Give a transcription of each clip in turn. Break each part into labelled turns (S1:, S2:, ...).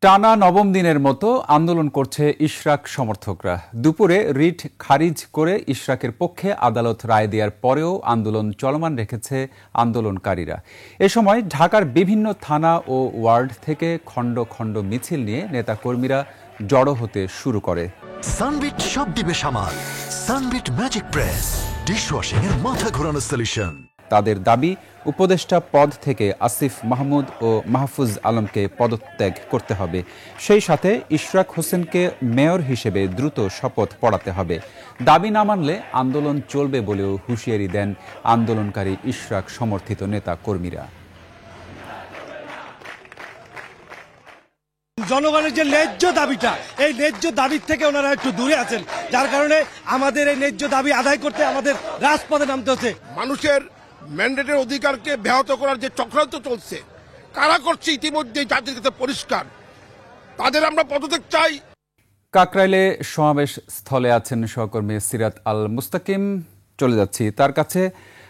S1: টানা নবম দিনের মতো আন্দোলন করছে ইশরাক সমর্থকরা। দুপুরে রিট খারিজ করে ইশরাকের পক্ষে আদালত রায় দেওয়ার পরেও আন্দোলন চলমান রেখেছে আন্দোলনকারীরা। এ সময় ঢাকার বিভিন্ন থানা ও ওয়ার্ড থেকে খণ্ড খণ্ড মিছিল নিয়ে নেতাকর্মীরা জড়ো হতে শুরু করে।
S2: সানবিট সব দিবে সামাল। সানবিট ম্যাজিক প্রেস ডিশওয়াশিং এর মাথা ঘোরানো সলিউশন।
S1: তাদের দাবি, উপদেষ্টা পদ থেকে আসিফ মাহমুদ ও মাহফুজ আলমকে পদত্যাগ করতে হবে। সেই সাথে ইশরাক হোসেনকে মেয়র হিসেবে দ্রুত শপথ পড়াতে হবে। দাবি না মানলে আন্দোলন চলবে বলেও হুঁশিয়ারি দেন আন্দোলনকারী ইশরাক সমর্থিত নেতা কর্মীরা।
S3: জনগণের যে ন্যায্য দাবিটা, এই ন্যায্য দাবির থেকে ওনারা একটু দূরে আছেন, যার কারণে আমাদের এই ন্যায্য দাবি আদায় করতে আমাদের রাজপথে নামতে হচ্ছে।
S4: মানুষের ম্যান্ডেটের অধিকারকে ব্যাহত করার যে চক্রান্ত চলছে, কারা করছে ইতিমধ্যেই জাতির কাছে পরিষ্কার। তাদের আমরা পদত্যাগ চাই।
S1: কাকরাইলে সমাবেশ স্থলে আছেন সহকর্মী সিরাত আল মুস্তাকিম। চলে যাচ্ছি তার কাছে।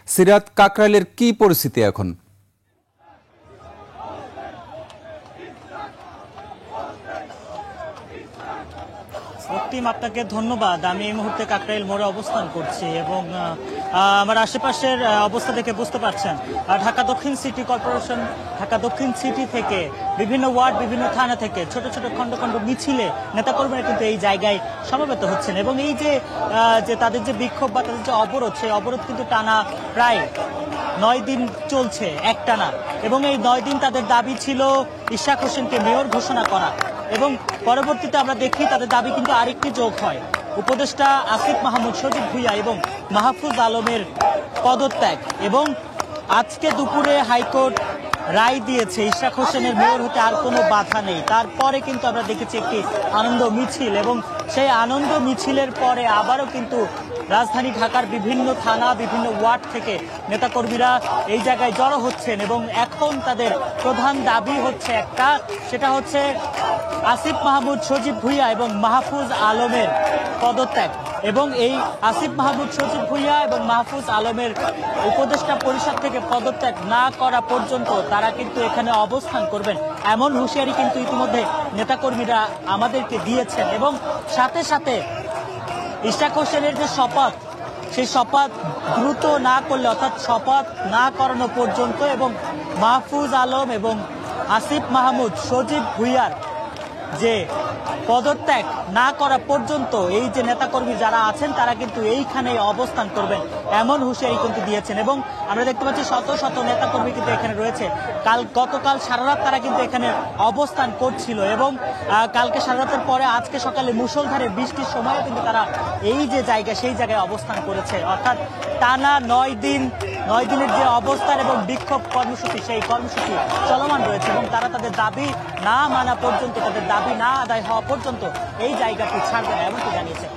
S1: সিরাত, কাকরাইলের কি পরিস্থিতি এখন?
S5: আপনাকে ধন্যবাদ। আমি এই মুহূর্তে কাকরাইল মোড়ে অবস্থান করছি এবং আমার আশেপাশের অবস্থা দেখে বুঝতে পারছেন ঢাকা দক্ষিণ সিটি কর্পোরেশন, ঢাকা দক্ষিণ সিটি থেকে বিভিন্ন ওয়ার্ড, বিভিন্ন থানা থেকে ছোট ছোট খণ্ড খণ্ড মিছিলে নেতাকর্মীরা কিন্তু এই জায়গায় সমবেত হচ্ছেন এবং এই যে তাদের যে বিক্ষোভ বা তাদের যে অবরোধ, সেই অবরোধ কিন্তু টানা প্রায় 9 দিন চলছে একটানা। এবং এই 9 দিন তাদের দাবি ছিল ইশরাক হোসেনকে মেয়র ঘোষণা করা এবং পরবর্তীতে আমরা দেখি তাদের দাবি কিন্তু আরেকটি যোগ হয়, উপদেষ্টা আসিফ মাহমুদ, সজীব ভুইয়া এবং মাহফুজ আলমের পদত্যাগ। এবং আজকে দুপুরে হাইকোর্ট রায় দিয়েছে ইশরাক হোসেনের মেয়র হতে আর কোনো বাধা নেই। তারপরে কিন্তু আমরা দেখেছি একটি আনন্দ মিছিল এবং সেই আনন্দ মিছিলের পরে আবারও কিন্তু রাজধানী ঢাকার বিভিন্ন থানা, বিভিন্ন ওয়ার্ড থেকে নেতাকর্মীরা এই জায়গায় জড়ো হচ্ছেন এবং এখন তাদের প্রধান দাবি হচ্ছে একটা, সেটা হচ্ছে আসিফ মাহমুদ, সজীব ভুইয়া এবং মাহফুজ আলমের পদত্যাগ। এবং এই আসিফ মাহমুদ, সজীব ভুইয়া এবং মাহফুজ আলমের উপদেষ্টা পরিষদ থেকে পদত্যাগ না করা পর্যন্ত তারা কিন্তু এখানে অবস্থান করবেন, এমন হুঁশিয়ারি কিন্তু ইতিমধ্যে নেতাকর্মীরা আমাদেরকে দিয়েছেন। এবং সাথে সাথে ইশরাক হোসেনের যে শপথ, সেই শপথ দ্রুত না করলে, অর্থাৎ শপথ না করানো পর্যন্ত এবং মাহফুজ আলম এবং আসিফ মাহমুদ, সজীব ভুইয়ার যে পদত্যাগ না করা পর্যন্ত এই যে নেতাকর্মী যারা আছেন তারা কিন্তু এইখানে অবস্থান করবেন, এমন হুঁশিয়ারি কিন্তু দিয়েছেন। এবং আমরা দেখতে পাচ্ছি শত শত নেতাকর্মী কিন্তু এখানে রয়েছে। গতকাল সারা রাত তারা কিন্তু এখানে অবস্থান করছিল এবং কালকে সারা রাতের পরে আজকে সকালে মুষলধারে বৃষ্টির সময় কিন্তু তারা এই যে জায়গা, সেই জায়গায় অবস্থান করেছে। অর্থাৎ টানা 9 দিনের যে অবস্থান এবং বিক্ষোভ কর্মসূচি, সেই কর্মসূচি চলমান রয়েছে এবং তারা তাদের দাবি না মানা পর্যন্ত, তাদের দাবি না আদায় হওয়া পর্যন্ত এই জায়গাটি ছাড়বে না, এমনটি জানিয়েছে।